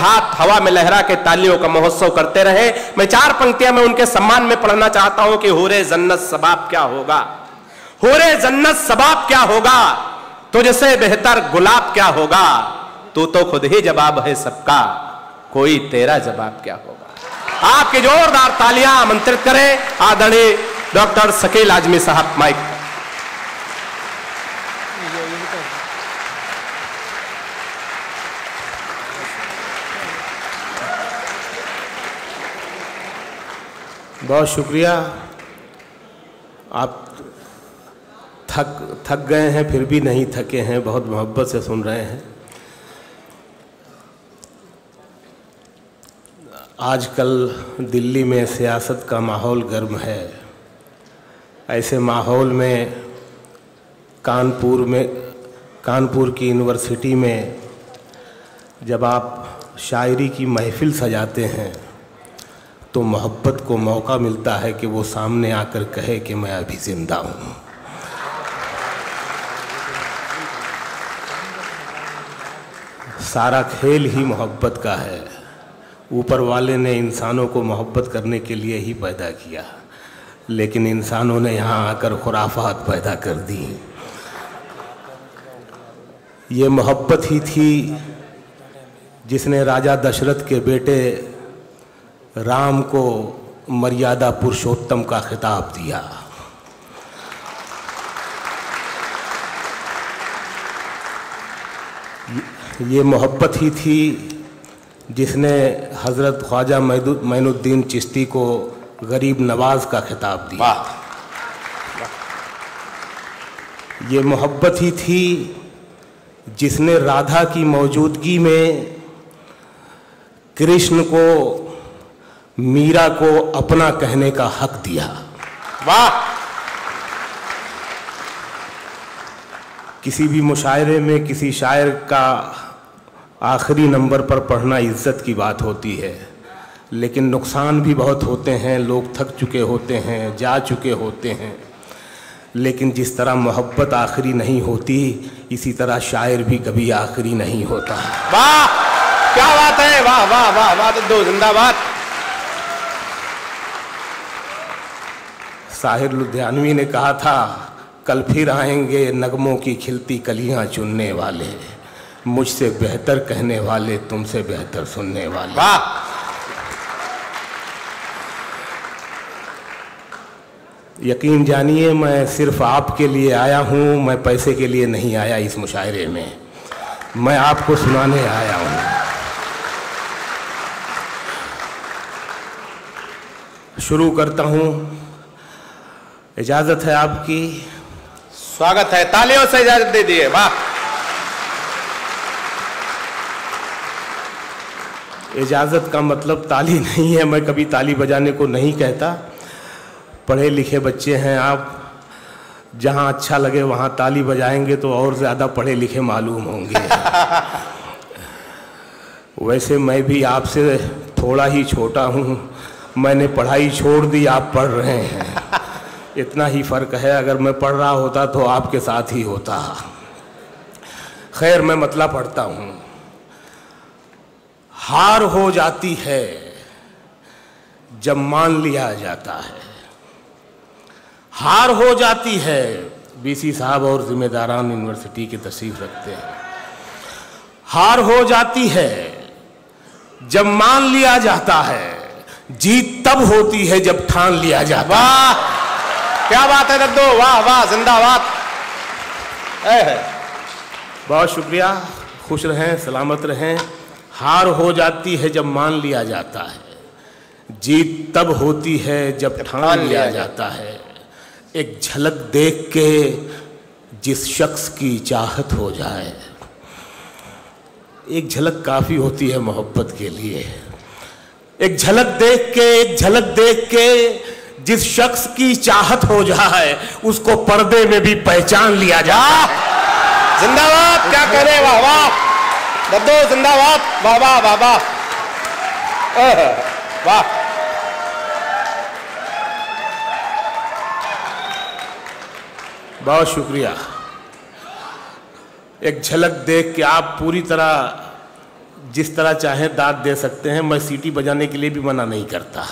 अर्थात हवा में लहरा के तालियों का महोत्सव करते रहे। मैं 4 पंक्तियां मैं उनके सम्मान में पढ़ना चाहता हूं कि हुरे जन्नत सबाब क्या होगा, हुरे जन्नत सबाब क्या होगा, तुझसे बेहतर गुलाब क्या होगा, तू तो खुद ही जवाब है सबका, कोई तेरा जवाब क्या होगा। आपकी जोरदार तालियां आमंत्रित करें आदरणीय डॉक्टर शकील आजमी साहब। माइक। बहुत शुक्रिया। आप थक गए हैं फिर भी नहीं थके हैं, बहुत मोहब्बत से सुन रहे हैं। आजकल दिल्ली में सियासत का माहौल गर्म है। ऐसे माहौल में कानपुर की यूनिवर्सिटी में जब आप शायरी की महफिल सजाते हैं तो मोहब्बत को मौका मिलता है कि वो सामने आकर कहे कि मैं अभी जिंदा हूँ। सारा खेल ही मोहब्बत का है। ऊपर वाले ने इंसानों को मोहब्बत करने के लिए ही पैदा किया, लेकिन इंसानों ने यहाँ आकर खुराफात पैदा कर दी। ये मोहब्बत ही थी जिसने राजा दशरथ के बेटे राम को मर्यादा पुरुषोत्तम का खिताब दिया। ये मोहब्बत ही थी जिसने हज़रत ख्वाजा मोइनुद्दीन चिश्ती को गरीब नवाज का खिताब दिया। ये मोहब्बत ही थी जिसने राधा की मौजूदगी में कृष्ण को, मीरा को अपना कहने का हक दिया। वाह। किसी भी मुशायरे में किसी शायर का आखिरी नंबर पर पढ़ना इज्जत की बात होती है, लेकिन नुकसान भी बहुत होते हैं। लोग थक चुके होते हैं, जा चुके होते हैं, लेकिन जिस तरह मोहब्बत आखिरी नहीं होती, इसी तरह शायर भी कभी आखिरी नहीं होता। वाह, क्या बात है। वाह वाह वाह वाह, दो जिंदाबाद। साहिर लुधियानवी ने कहा था, कल फिर आएंगे नगमों की खिलती कलियां चुनने वाले, मुझसे बेहतर कहने वाले, तुमसे बेहतर सुनने वाले। वाह। यकीन जानिए मैं सिर्फ आपके लिए आया हूं, मैं पैसे के लिए नहीं आया इस मुशायरे में, मैं आपको सुनाने आया हूं। शुरू करता हूं, इजाजत है आपकी? स्वागत है, तालियों से इजाजत दे दिए। वाह। इजाजत का मतलब ताली नहीं है, मैं कभी ताली बजाने को नहीं कहता। पढ़े लिखे बच्चे हैं आप, जहां अच्छा लगे वहां ताली बजाएंगे तो और ज्यादा पढ़े लिखे मालूम होंगे। वैसे मैं भी आपसे थोड़ा ही छोटा हूं, मैंने पढ़ाई छोड़ दी, आप पढ़ रहे हैं, इतना ही फर्क है। अगर मैं पढ़ रहा होता तो आपके साथ ही होता। खैर, मैं मतलब पढ़ता हूं। हार हो जाती है जब मान लिया जाता है, हार हो जाती है। बीसी साहब और जिम्मेदारान यूनिवर्सिटी की तशरीफ रखते हैं। हार हो जाती है जब मान लिया जाता है, जीत तब होती है जब ठान लिया जाता है। वाह, क्या बात है दद्दो। वाह वाह, जिंदाबाद। बहुत शुक्रिया, खुश रहें, सलामत रहें। हार हो जाती है जब मान लिया जाता है, जीत तब होती है जब ठान लिया जाता है। एक झलक देख के जिस शख्स की चाहत हो जाए, एक झलक काफी होती है मोहब्बत के लिए। एक झलक देख के जिस शख्स की चाहत हो जाए, उसको पर्दे में भी पहचान लिया जाए। जिंदाबाद, क्या कह रहे। वाह वाह दद्दो, जिंदाबाद। वाह वाह वाह वाह वाह। बहुत शुक्रिया। एक झलक देख के आप पूरी तरह जिस तरह चाहे दाद दे सकते हैं, मैं सीटी बजाने के लिए भी मना नहीं करता।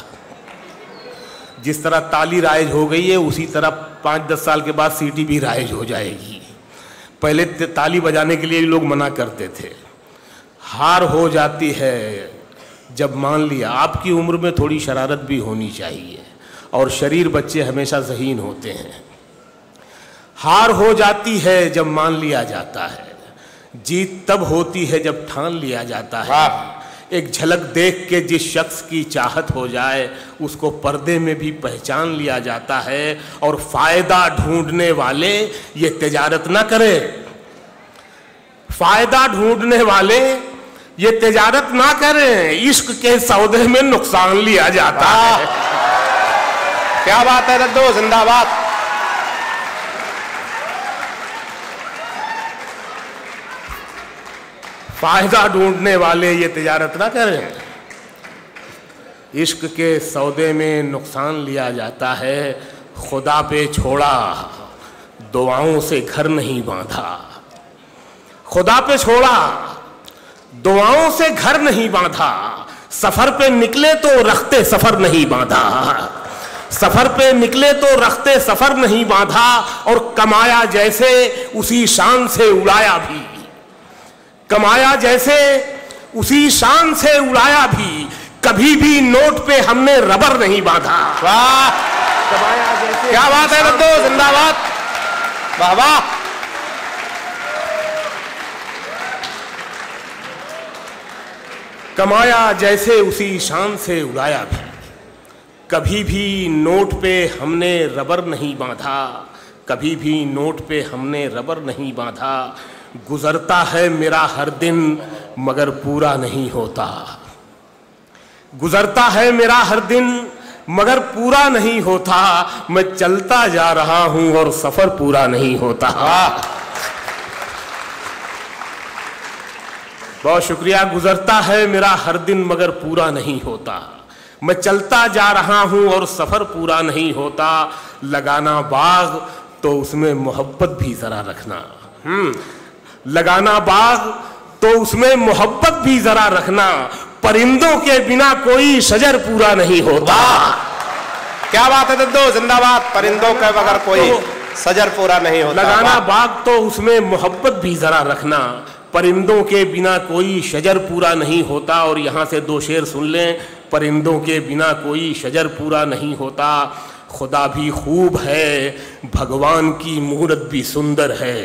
जिस तरह ताली राइज हो गई है उसी तरह 5-10 साल के बाद सीटी भी राइज हो जाएगी। पहले ताली बजाने के लिए लोग मना करते थे। हार हो जाती है जब मान लिया, आपकी उम्र में थोड़ी शरारत भी होनी चाहिए, और शरीर बच्चे हमेशा ज़हीन होते हैं। हार हो जाती है जब मान लिया जाता है, जीत तब होती है जब ठान लिया जाता है। एक झलक देख के जिस शख्स की चाहत हो जाए उसको पर्दे में भी पहचान लिया जाता है। और फायदा ढूंढने वाले ये तिजारत ना करें, फायदा ढूंढने वाले ये तिजारत ना करें, इश्क के सौदे में नुकसान लिया जाता है। क्या बात है दद्दो, जिंदाबाद। फायदा ढूंढने वाले ये तिजारत ना करें, इश्क के सौदे में नुकसान लिया जाता है। खुदा पे छोड़ा दुआओं से घर नहीं बांधा, खुदा पे छोड़ा दुआओं से घर नहीं बांधा। सफर पे निकले तो रखते सफर नहीं बांधा, सफर पे निकले तो रखते सफर नहीं बांधा। और कमाया जैसे उसी शान से उड़ाया भी, कमाया जैसे उसी शान से उड़ाया भी। कभी भी नोट पे हमने रबर नहीं बांधा। वाह, कमाया जैसे, क्या बात है दद्दो, जिंदाबाद। वाह वाह। कमाया जैसे उसी शान से उड़ाया भी। कभी भी नोट पे हमने रबर नहीं बांधा, कभी भी नोट पे हमने रबर नहीं बांधा। गुजरता है मेरा हर दिन मगर पूरा नहीं होता, गुजरता है मेरा हर दिन मगर पूरा नहीं होता। मैं चलता जा रहा हूं और सफर पूरा नहीं होता। बहुत शुक्रिया। गुजरता है मेरा हर दिन मगर पूरा नहीं होता, मैं चलता जा रहा हूं और सफर पूरा नहीं होता। लगाना बाग तो उसमें मोहब्बत भी जरा रखना, लगाना बाग तो उसमें मोहब्बत भी जरा रखना। परिंदों के बिना कोई शजर पूरा नहीं होता। क्या बात है दद्दो, जिंदाबाद। परिंदों के बगैर कोई शजर पूरा नहीं होता। लगाना बाग तो उसमें मोहब्बत भी जरा रखना। परिंदों के बिना कोई शजर पूरा नहीं होता। और यहाँ से 2 शेर सुन लें। परिंदों के बिना कोई शजर पूरा नहीं होता। खुदा भी खूब है, भगवान की मूरत भी सुंदर है।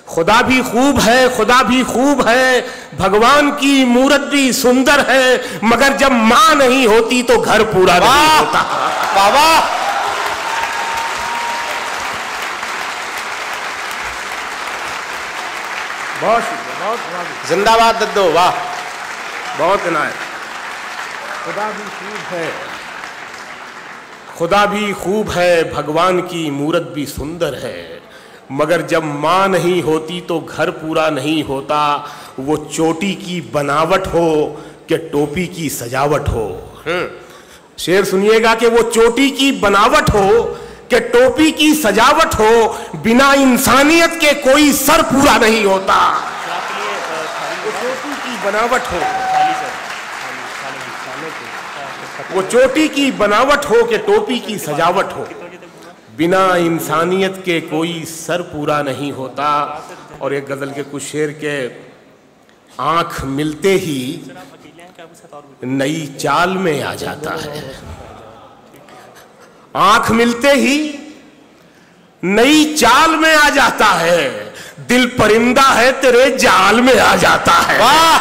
खुदा भी खूब है, खुदा भी खूब है, भगवान की मूरत भी सुंदर है। मगर जब माँ नहीं होती तो घर पूरा नहीं होता। वाह वाह। बहुत जिंदाबाद दद्दो, वाह। बहुत इनायत। खुदा भी खूब है, खुदा भी खूब है, भगवान की मूरत भी सुंदर है। मगर जब माँ नहीं होती तो घर पूरा नहीं होता। वो चोटी की बनावट हो कि टोपी की सजावट हो। शेर सुनिएगा कि वो चोटी की बनावट हो कि टोपी की सजावट हो। बिना इंसानियत के कोई सर पूरा नहीं होता। वो चोटी की बनावट हो, वो चोटी की बनावट हो कि टोपी की सजावट हो। बिना इंसानियत के कोई सर पूरा नहीं होता। और एक गजल के कुछ शेर के, आंख मिलते ही नई चाल में आ जाता है, आंख मिलते ही नई चाल में आ जाता है। दिल परिंदा है तेरे जाल में आ जाता है। वाह,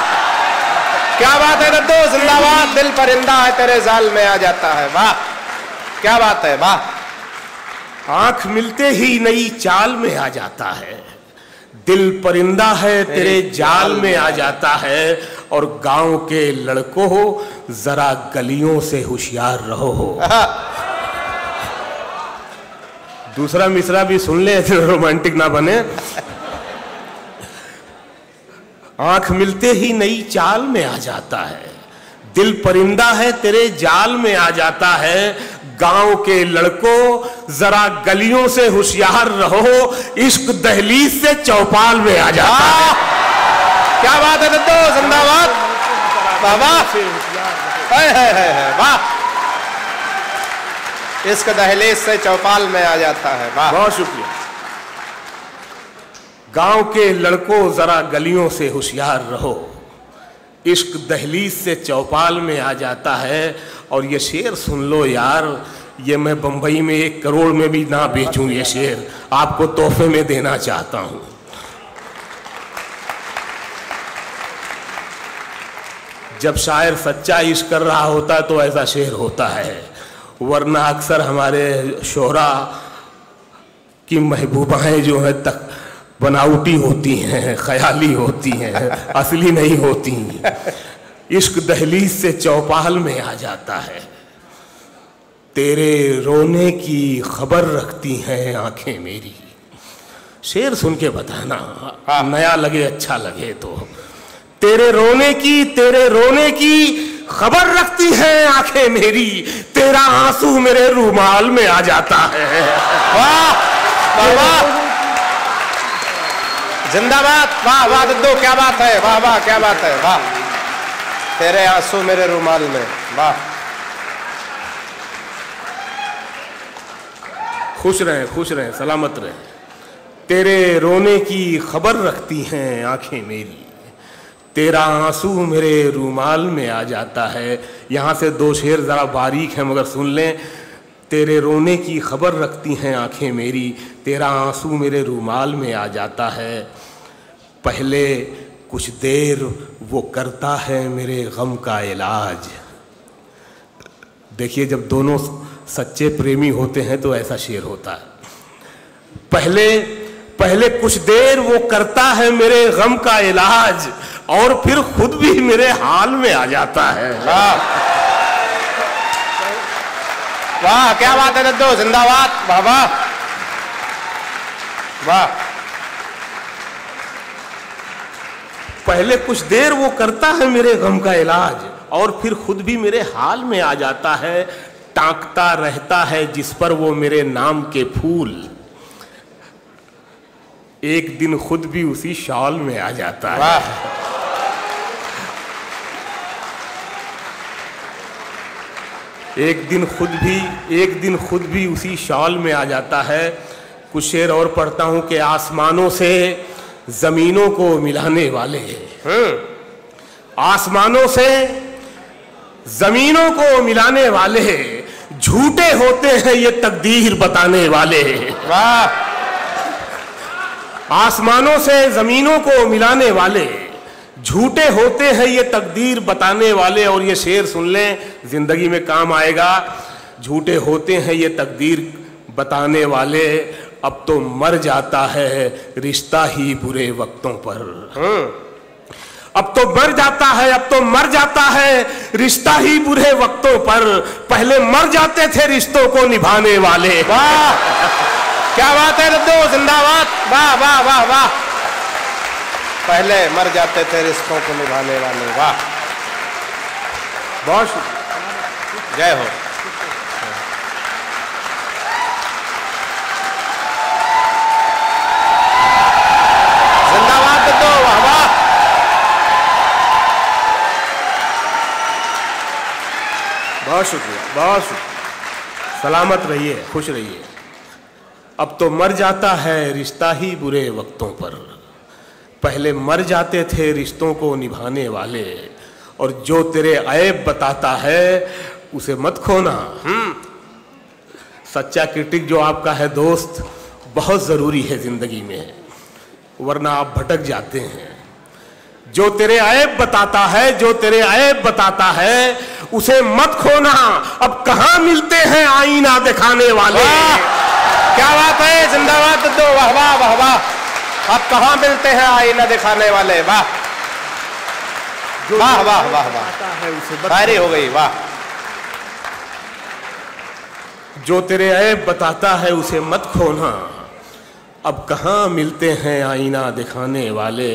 क्या बात है दद्दो, जिंदाबाद। दिल परिंदा है तेरे जाल में आ जाता है। वाह, क्या बात है, वाह। आंख मिलते ही नई चाल में आ जाता है। दिल परिंदा है तेरे जाल में आ जाता है। और गांव के लड़कों हो जरा गलियों से होशियार रहो हो। दूसरा मिसरा भी सुन ले, रोमांटिक ना बने। आंख मिलते ही नई चाल में आ जाता है। दिल परिंदा है तेरे जाल में आ जाता है। गांव के लड़कों जरा गलियों से होशियार रहो। इश्क दहलीज से चौपाल में आ जाता है। क्या बात है दद्दो, जिंदाबाद, वाह वाह, वाह। इश्क दहलीज से चौपाल में आ जाता है, वाह। बहुत शुक्रिया। गांव के लड़कों जरा गलियों से होशियार रहो, इश्क दहलीज से चौपाल में आ जाता है। और ये शेर सुन लो यार, ये मैं बंबई में 1 करोड़ में भी ना बेचूं, ये शेर आपको तोहफे में देना चाहता हूं। जब शायर सच्चा इश्क कर रहा होता है तो ऐसा शेर होता है, वरना अक्सर हमारे शोहरा की महबूबाएं जो है तक बनावटी होती हैं, ख्याली होती हैं, असली नहीं होती। इश्क दहलीज से चौपाल में आ जाता है, तेरे रोने की खबर रखती हैं आंखें मेरी। शेर सुन के बताना, नया लगे अच्छा लगे तो। तेरे रोने की खबर रखती हैं आंखें मेरी, तेरा आंसू मेरे रूमाल में आ जाता है। वाह वाह, जिंदाबाद, वाह वाह दद्दो, क्या बात है, वाह वाह, क्या बात है, वाह। तेरे आंसू मेरे रूमाल में, वाह। खुश रहें, सलामत रहें। तेरे रोने की खबर रखती हैं आंखें मेरी, तेरा आंसू मेरे रूमाल में आ जाता है। यहाँ से 2 शेर ज़रा बारीक हैं मगर सुन लें। तेरे रोने की खबर रखती हैं आंखें मेरी, तेरा आंसू मेरे रूमाल में आ जाता है। पहले कुछ देर वो करता है मेरे गम का इलाज। देखिए, जब दोनों सच्चे प्रेमी होते हैं तो ऐसा शेर होता है। पहले कुछ देर वो करता है मेरे गम का इलाज, और फिर खुद भी मेरे हाल में आ जाता है। वाह वाह, क्या बात है दद्दो, जिंदाबाद, वाह वाह वाह। पहले कुछ देर वो करता है मेरे गम का इलाज, और फिर खुद भी मेरे हाल में आ जाता है। टांकता रहता है जिस पर वो मेरे नाम के फूल, एक दिन खुद भी उसी शॉल में आ जाता है। वाह। एक दिन खुद भी उसी शॉल में आ जाता है। कुछ शेर और पढ़ता हूं कि आसमानों से जमीनों को मिलाने वाले, आसमानों से जमीनों को मिलाने वाले, झूठे होते हैं ये तकदीर बताने वाले। वाह। आसमानों से जमीनों को मिलाने वाले, झूठे होते हैं ये तकदीर बताने वाले। और ये शेर सुन लें, जिंदगी में काम आएगा। झूठे होते हैं ये तकदीर बताने वाले, अब तो मर जाता है रिश्ता ही बुरे वक्तों पर। अब तो मर जाता है रिश्ता ही बुरे वक्तों पर, पहले मर जाते थे रिश्तों को निभाने वाले। वाह, क्या बात है दद्दो, जिंदाबाद, वाह वाह वाह वाह। पहले मर जाते थे रिश्तों को निभाने वाले, वाह। बहुत शुक्रिया, जय हो। जिंदाबाद दद्दो, वाह वाह। बहुत शुक्रिया। सलामत रहिए, खुश रहिए। अब तो मर जाता है रिश्ता ही बुरे वक्तों पर, पहले मर जाते थे रिश्तों को निभाने वाले। और जो तेरे ऐब बताता है उसे मत खोना। सच्चा क्रिटिक जो आपका है दोस्त बहुत ज़रूरी है ज़िंदगी में, वरना आप भटक जाते हैं। जो तेरे ऐब बताता है उसे मत खोना, अब कहाँ मिलते हैं आईना दिखाने वाले। क्या बात है, जिंदाबाद दद्दो, वाह वाह वाह वाह। अब कहाँ मिलते हैं आईना दिखाने वाले, वाह वाह वाह वाह वाह। शायरी हो गई, वाह। जो तेरे ऐब बताता है उसे मत खोना, अब कहाँ मिलते हैं आईना दिखाने वाले।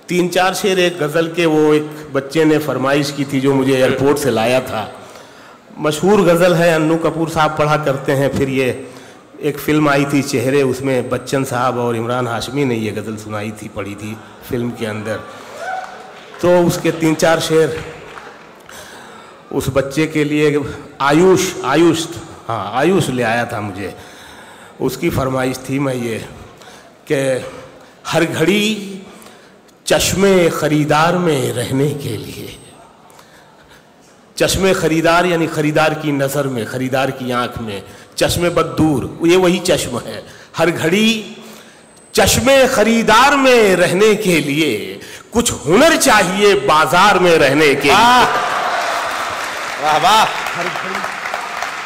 3-4 शेर एक गज़ल के, वो एक बच्चे ने फरमाइश की थी जो मुझे एयरपोर्ट से लाया था। मशहूर गज़ल है, अन्नू कपूर साहब पढ़ा करते हैं। फिर ये एक फिल्म आई थी चेहरे, उसमें बच्चन साहब और इमरान हाशमी ने ये गज़ल सुनाई थी, पढ़ी थी फिल्म के अंदर। तो उसके 3-4 शेर उस बच्चे के लिए आयुष ले आया था मुझे। उसकी फरमाइश थी मैं ये कि हर घड़ी चश्मे खरीदार में रहने के लिए, चश्मे खरीदार यानी खरीदार की नज़र में, खरीदार की आंख में, चश्मे बद दूर, ये वही चश्म है। हर घड़ी चश्मे खरीदार में रहने के लिए कुछ हुनर चाहिए बाजार में रहने के लिए। वाह वाह,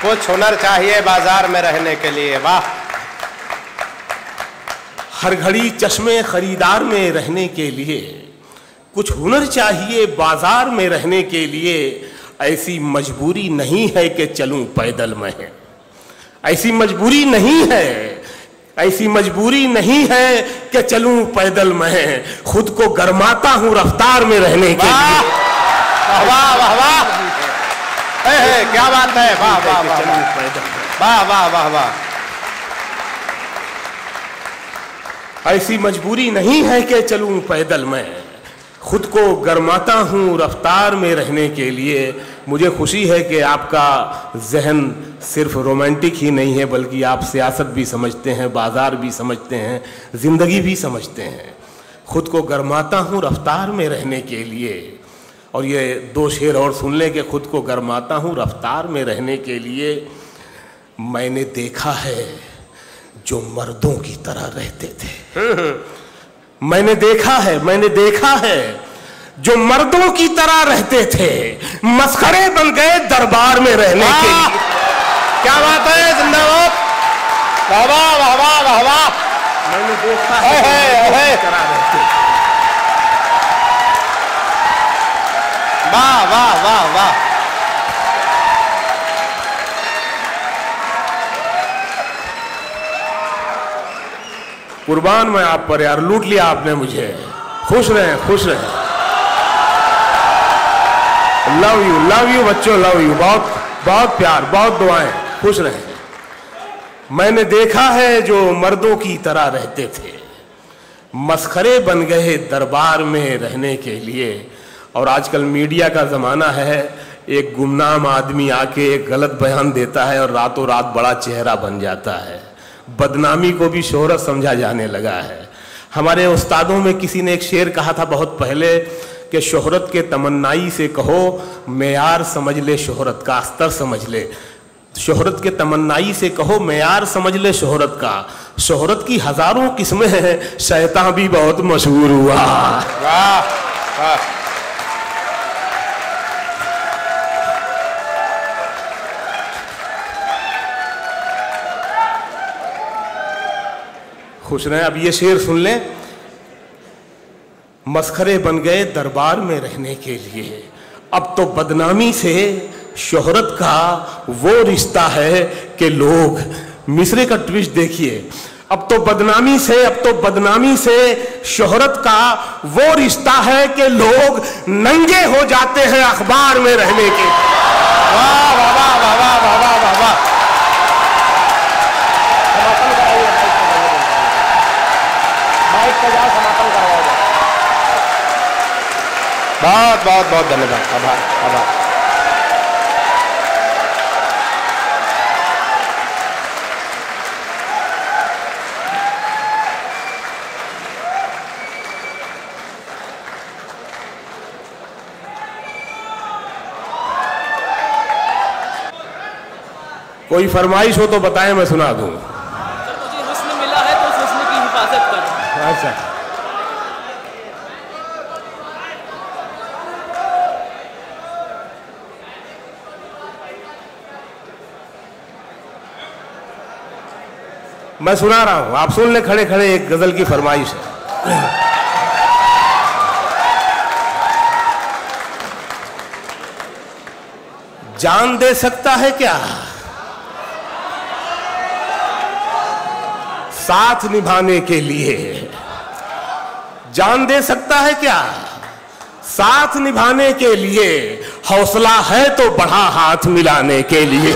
कुछ हुनर चाहिए बाजार में रहने के लिए। वाह। हर घड़ी चश्मे खरीदार में रहने के लिए कुछ हुनर चाहिए बाजार में रहने के लिए। ऐसी मजबूरी नहीं है कि चलूं पैदल मैं, ऐसी मजबूरी नहीं है, ऐसी मजबूरी नहीं है कि चलूं पैदल मैं, खुद को गरमाता हूं रफ्तार में रहने के लिए। वाह वाह वाह वाह, क्या बात है। वाह वाह वाह वाह वाह वाह। ऐसी मजबूरी नहीं है कि चलूं पैदल मैं, खुद को गरमाता हूं रफ्तार में रहने के लिए। मुझे खुशी है कि आपका जहन सिर्फ रोमांटिक ही नहीं है, बल्कि आप सियासत भी समझते हैं, बाजार भी समझते हैं, ज़िंदगी भी समझते हैं। खुद को गरमाता हूं रफ्तार में रहने के लिए। और ये 2 शेर और सुन लें कि खुद को गरमाता हूं रफ्तार में रहने के लिए। मैंने देखा है जो मर्दों की तरह रहते थे, मैंने देखा है जो मर्दों की तरह रहते थे, मस्खरे बन गए दरबार में रहने के लिए। क्या बात है, जिंदाबाद। वाह वाह वाह वाह वाह वाह। मैंने देखा है तरह रहते थे। वाह वाह वाह वाह। कुर्बान मैं आप पर यार, लूट लिया आपने मुझे। खुश रहें, खुश रहें। लव यू बच्चों, लव यू। बहुत बहुत प्यार, बहुत दुआएं। खुश रहें। मैंने देखा है जो मर्दों की तरह रहते थे, मस्खरे बन गए दरबार में रहने के लिए। और आजकल मीडिया का ज़माना है, एक गुमनाम आदमी आके एक गलत बयान देता है और रातों रात बड़ा चेहरा बन जाता है। बदनामी को भी शोहरत समझा जाने लगा है। हमारे उस्तादों में किसी ने एक शेर कहा था बहुत पहले कि शोहरत के तमन्नाई से कहो मेयार समझ ले, शोहरत का स्तर समझ ले। शोहरत के तमन्नाई से कहो मेयार समझ ले शोहरत का। शोहरत की हजारों किस्में हैं, शैतान भी बहुत मशहूर हुआ। वाह वाह। खुश रहें। अब ये शेर सुन लें। मस्खरे बन गए दरबार में रहने के लिए, अब तो बदनामी से शोहरत का वो रिश्ता है कि लोग, मिसरे का ट्विस्ट देखिए, अब तो बदनामी से शोहरत का वो रिश्ता है कि लोग नंगे हो जाते हैं अखबार में रहने के। वाह वाह वाह वाह वाह वाह वाह वाह। बहुत बहुत बहुत धन्यवाद, आभार आभार। कोई फरमाइश हो तो बताएं, मैं सुना दूं। मुझे हुस्न मिला है तो उस हुस्न की हिफाजत कर। अच्छा, मैं सुना रहा हूं, आप सुन ले खड़े खड़े। एक गजल की फरमाइश है। जान दे सकता है क्या साथ निभाने के लिए? जान दे सकता है क्या साथ निभाने के लिए? हौसला है तो बढ़ा हाथ मिलाने के लिए।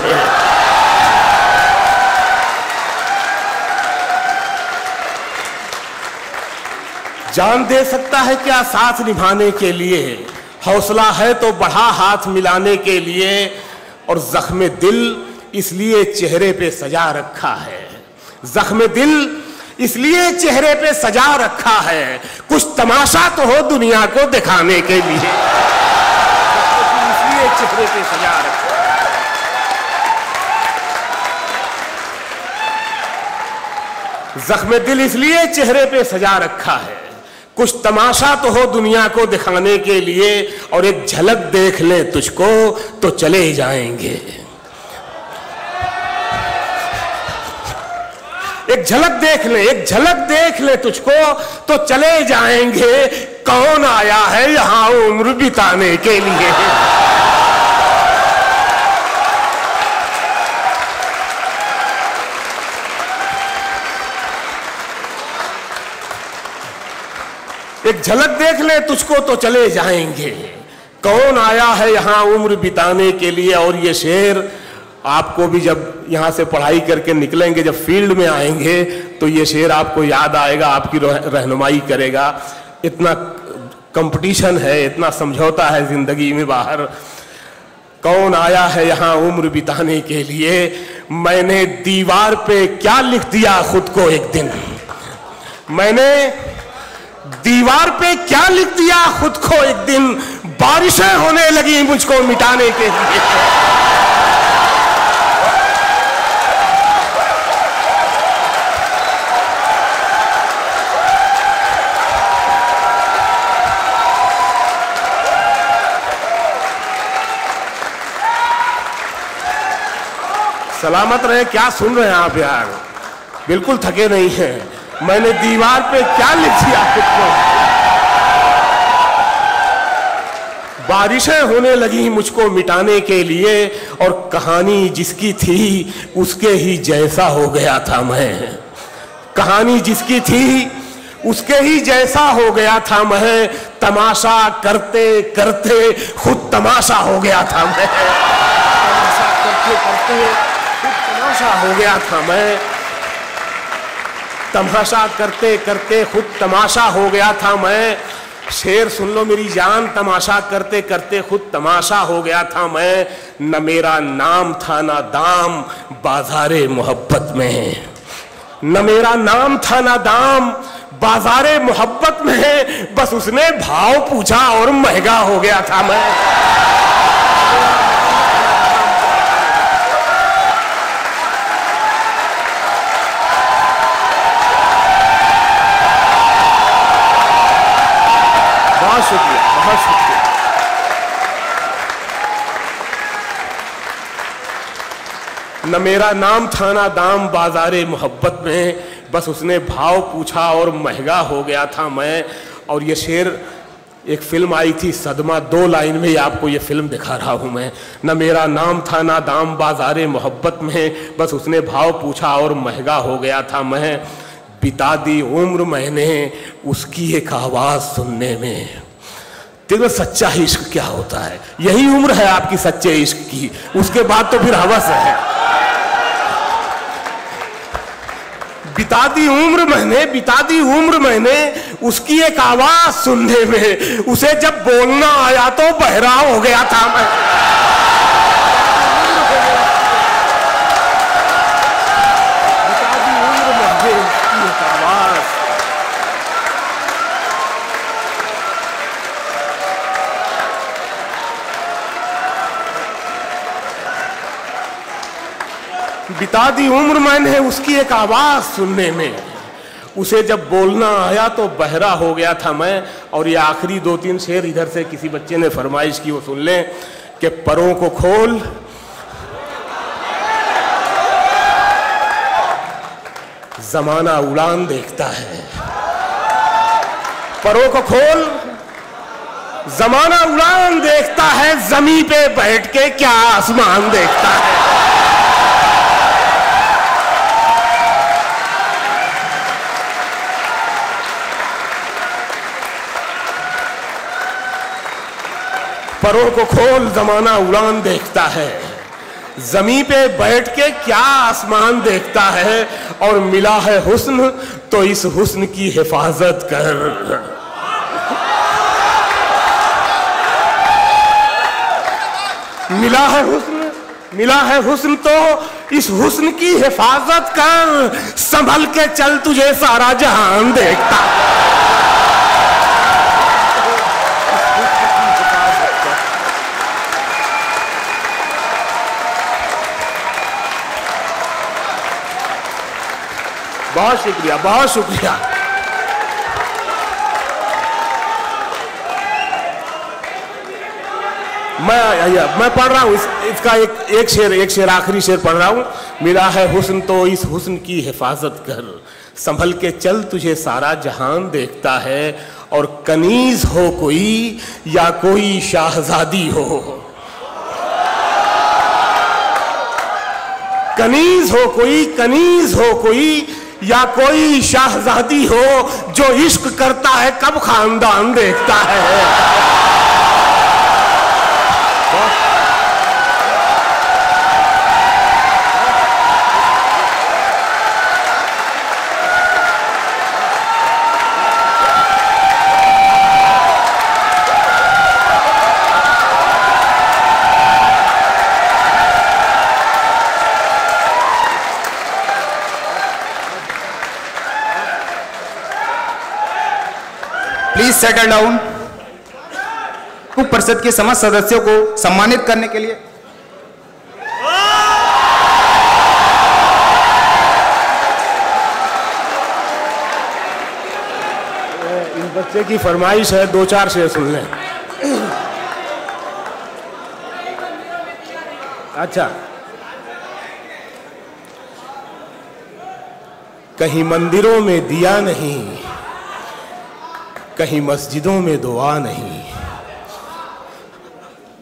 जान दे सकता है क्या साथ निभाने के लिए, हौसला है तो बढ़ा हाथ मिलाने के लिए, और जख्म दिल इसलिए चेहरे पे सजा रखा है, जख्म दिल इसलिए चेहरे पे सजा रखा है, कुछ तमाशा तो हो दुनिया को दिखाने के लिए, इसलिए चेहरे पे सजा रखा है। जख्म दिल इसलिए चेहरे पे सजा रखा है, कुछ तमाशा तो हो दुनिया को दिखाने के लिए, और एक झलक देख ले तुझको तो चले जाएंगे, एक झलक देख ले, एक झलक देख ले तुझको तो चले जाएंगे, कौन आया है यहां उम्र बिताने के लिए। एक झलक देख ले तुझको तो चले जाएंगे, कौन आया है यहां उम्र बिताने के लिए। और ये शेर आपको भी जब यहां से पढ़ाई करके निकलेंगे, जब फील्ड में आएंगे, तो ये शेर आपको याद आएगा, आपकी रहनुमाई करेगा। इतना कंपटीशन है, इतना समझौता है जिंदगी में बाहर। कौन आया है यहां उम्र बिताने के लिए, मैंने दीवार पे क्या लिख दिया खुद को एक दिन, मैंने दीवार पे क्या लिख दिया खुद को एक दिन, बारिशें होने लगी मुझको मिटाने के लिए। सलामत रहे, क्या सुन रहे हैं आप यार, बिल्कुल थके नहीं हैं। मैंने दीवार पे क्या लिख दिया खुद को, बारिशें होने लगी मुझको मिटाने के लिए, और कहानी जिसकी थी उसके ही जैसा हो गया था मैं, कहानी जिसकी थी उसके ही जैसा हो गया था मैं, तमाशा करते करते खुद तमाशा हो गया था मैं, तमाशा करते करते खुद तमाशा हो गया था मैं, तमाशा करते करते खुद तमाशा हो गया था मैं। शेर सुन लो मेरी जान, तमाशा करते करते खुद तमाशा हो गया था मैं, न मेरा नाम था ना दाम बाजारे मोहब्बत में, न मेरा नाम था ना दाम बाजारे मोहब्बत में, बस उसने भाव पूछा और महंगा हो गया था मैं। बहुत शुक्रिया, बहुत शुक्रिया। न मेरा नाम था ना दाम बाजारे मोहब्बत में, बस उसने भाव पूछा और महंगा हो गया था मैं। और ये शेर एक फिल्म आई थी सदमा, 2 लाइन में ही आपको ये फिल्म दिखा रहा हूं मैं। न मेरा नाम था ना दाम बाजारे मोहब्बत में, बस उसने भाव पूछा और महंगा हो गया था मैं। बिता दी उम्र मैंने उसकी एक आवाज सुनने में। देखो सच्चा इश्क क्या होता है, यही उम्र है आपकी सच्चे इश्क की, उसके बाद तो फिर हवस है। बिता दी उम्र मैंने, बिता दी उम्र मैंने उसकी एक आवाज सुनने में, उसे जब बोलना आया तो बहरा हो गया था मैं। बिता दी उम्र मैंने उसकी एक आवाज, बिता दी उम्र मैंने उसकी एक आवाज सुनने में, उसे जब बोलना आया तो बहरा हो गया था मैं। और ये आखिरी 2-3 शेर इधर से किसी बच्चे ने फरमाइश की, वो सुन लें कि परों को खोल जमाना उड़ान देखता है, परों को खोल जमाना उड़ान देखता है, जमीन पे बैठ के क्या आसमान देखता है। परों को खोल जमाना उड़ान देखता है, जमीन पे बैठ के क्या आसमान देखता है। और मिला है हुस्न तो इस हुस्न की हिफाजत कर। मिला है हुस्न तो इस हुस्न की हिफाजत कर, संभल के चल तुझे सारा जहान देखता। बहुत शुक्रिया, बहुत शुक्रिया। मैं पढ़ रहा हूँ इसका एक शेर आखिरी शेर पढ़ रहा हूँ। मिला है हुस्न तो इस हुस्न की हिफाजत कर, संभल के चल तुझे सारा जहान देखता है। और कनीज हो कोई या कोई शाहजादी हो, कनीज हो कोई या कोई शाहजादी हो, जो इश्क करता है कब खानदान देखता है। Please settle down. उप परिषद के समस्त सदस्यों को सम्मानित करने के लिए इस बच्चे की फरमाइश है, 2-4 शेर सुन लें। अच्छा, कहीं मंदिरों में दिया नहीं, कहीं मस्जिदों में दुआ नहीं।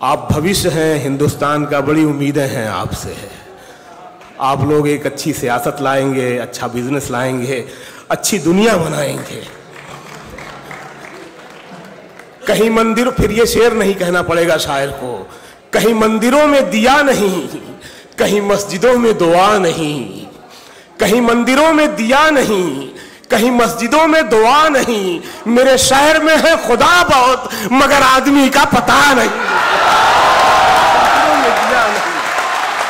आप भविष्य हैं हिंदुस्तान का, बड़ी उम्मीदें हैं आपसे। आप लोग एक अच्छी सियासत लाएंगे, अच्छा बिजनेस लाएंगे, अच्छी दुनिया बनाएंगे। कहीं मंदिर, फिर ये शेर नहीं कहना पड़ेगा शायर को, कहीं मंदिरों में दिया नहीं, कहीं मस्जिदों में दुआ नहीं। कहीं मंदिरों में दिया नहीं, कहीं मस्जिदों में दुआ नहीं। मेरे शहर में है खुदा बहुत, मगर आदमी का पता नहीं। मंदिरों में दिया नहीं।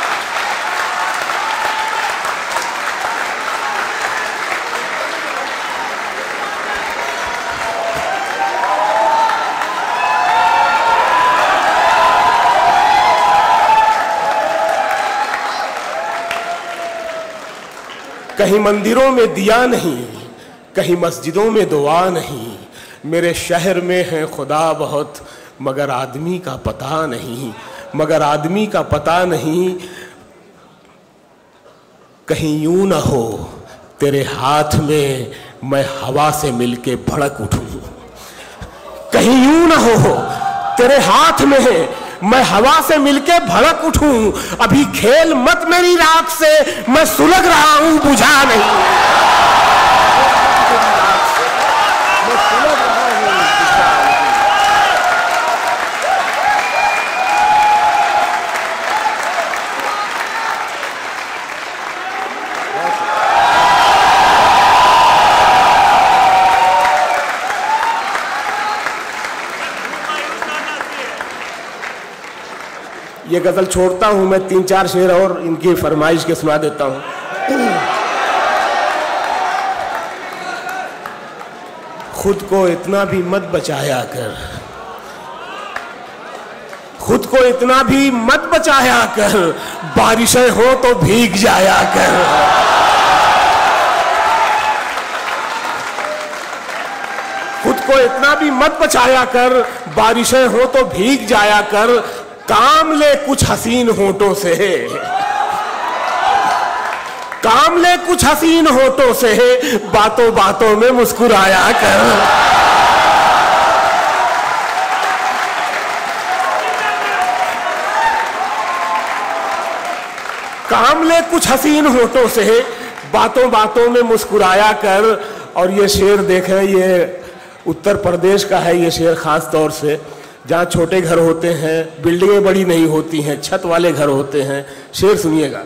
कहीं मंदिरों में दिया नहीं, कहीं मस्जिदों में दुआ नहीं। मेरे शहर में है खुदा बहुत, मगर आदमी का पता नहीं, मगर आदमी का पता नहीं। कहीं यूं ना हो तेरे हाथ में मैं हवा से मिलके भड़क उठूं, कहीं यूं ना हो तेरे हाथ में मैं हवा से मिलके भड़क उठूं। अभी खेल मत मेरी राख से, मैं सुलग रहा हूं बुझा नहीं। ये गजल छोड़ता हूं मैं, 3-4 शेर और इनकी फरमाइश के सुना देता हूं। खुद को इतना भी मत बचाया कर, खुद को इतना भी मत बचाया कर, बारिशें हो तो भीग जाया कर। खुद को इतना भी मत बचाया कर, बारिशें हो तो भीग जाया कर। काम ले कुछ हसीन होठों से, काम ले कुछ हसीन होठों से, बातों बातों में मुस्कुराया कर। काम ले कुछ हसीन होठों से, बातों बातों में मुस्कुराया कर। और ये शेर देखें, ये उत्तर प्रदेश का है ये शेर, खास तौर से जहाँ छोटे घर होते हैं, बिल्डिंगें बड़ी नहीं होती हैं, छत वाले घर होते हैं। शेर सुनिएगा।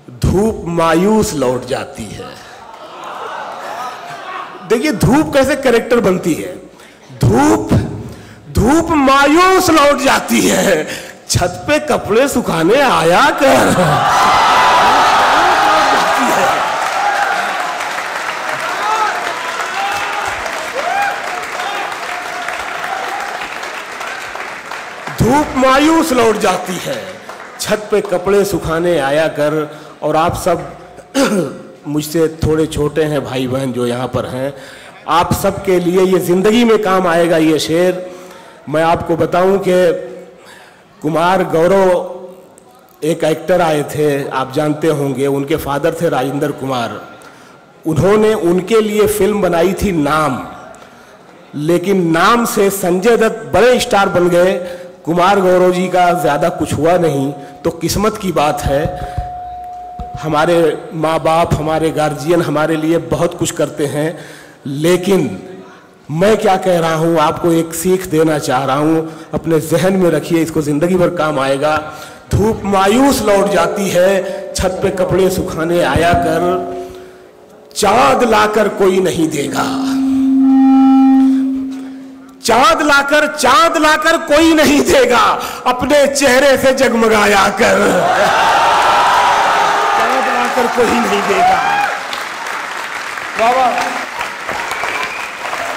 धूप मायूस लौट जाती है। देखिए धूप कैसे कैरेक्टर बनती है। धूप मायूस लौट जाती है, छत पे कपड़े सुखाने आया कर। धूप मायूस लौट जाती है, छत पे कपड़े सुखाने आया कर। और आप सब मुझसे थोड़े छोटे हैं भाई बहन जो यहाँ पर हैं, आप सब के लिए ये जिंदगी में काम आएगा ये शेर। मैं आपको बताऊं कि कुमार गौरव एक एक्टर आए थे, आप जानते होंगे, उनके फादर थे राजेंद्र कुमार। उन्होंने उनके लिए फिल्म बनाई थी नाम, लेकिन नाम से संजय दत्त बड़े स्टार बन गए, कुमार गौरव जी का ज़्यादा कुछ हुआ नहीं। तो किस्मत की बात है, हमारे माँ बाप, हमारे गार्जियन हमारे लिए बहुत कुछ करते हैं। लेकिन मैं क्या कह रहा हूँ, आपको एक सीख देना चाह रहा हूँ, अपने जहन में रखिए, इसको ज़िंदगी भर काम आएगा। धूप मायूस लौट जाती है, छत पे कपड़े सुखाने आया कर, चाँद लाकर कोई नहीं देगा। चाँद लाकर कोई नहीं देगा, अपने चेहरे से जगमगाया कर। चाँद लाकर कोई नहीं देगा। बाबा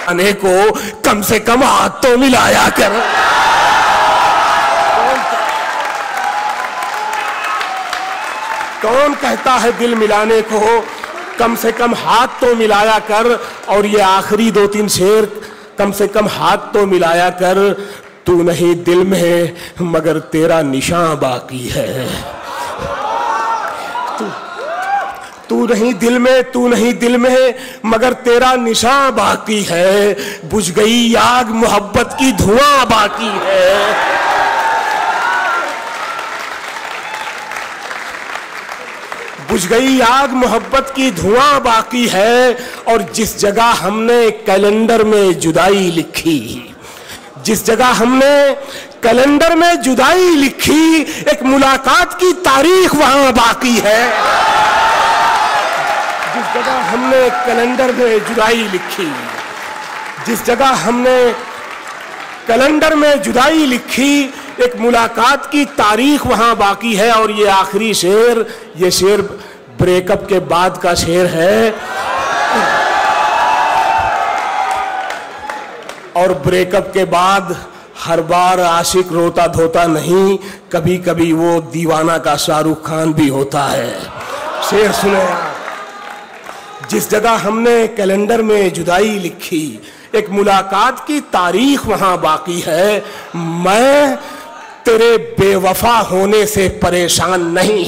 आने को कम से कम हाथ तो मिलाया कर। कौन कहता है दिल मिलाने को, कम से कम हाथ तो मिलाया कर। और ये आखिरी 2-3 शेर, कम से कम हाथ तो मिलाया कर। तू नहीं दिल में मगर तेरा निशान बाकी है। तू नहीं दिल में मगर तेरा निशान बाकी है। बुझ गई आग मोहब्बत की धुआं बाकी है। बुझ गई आग मोहब्बत की धुआं बाकी है। और जिस जगह हमने कैलेंडर में जुदाई लिखी, जिस जगह हमने कैलेंडर में जुदाई लिखी, एक मुलाकात की तारीख वहां बाकी है। जिस जगह हमने कैलेंडर में जुदाई लिखी, जिस जगह हमने कैलेंडर में जुदाई लिखी, एक मुलाकात की तारीख वहां बाकी है। और ये आखिरी शेर, ये शेर ब्रेकअप के बाद का शेर है। और ब्रेकअप के बाद हर बार आशिक रोता धोता नहीं, कभी कभी वो दीवाना का शाहरुख खान भी होता है। शेर सुने आप। जिस जगह हमने कैलेंडर में जुदाई लिखी, एक मुलाकात की तारीख वहां बाकी है। मैं तेरे बेवफा होने से परेशान नहीं,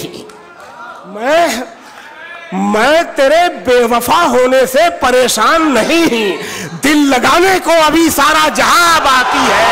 मैं तेरे बेवफा होने से परेशान नहीं। दिल लगाने को अभी सारा जहां बाकी है।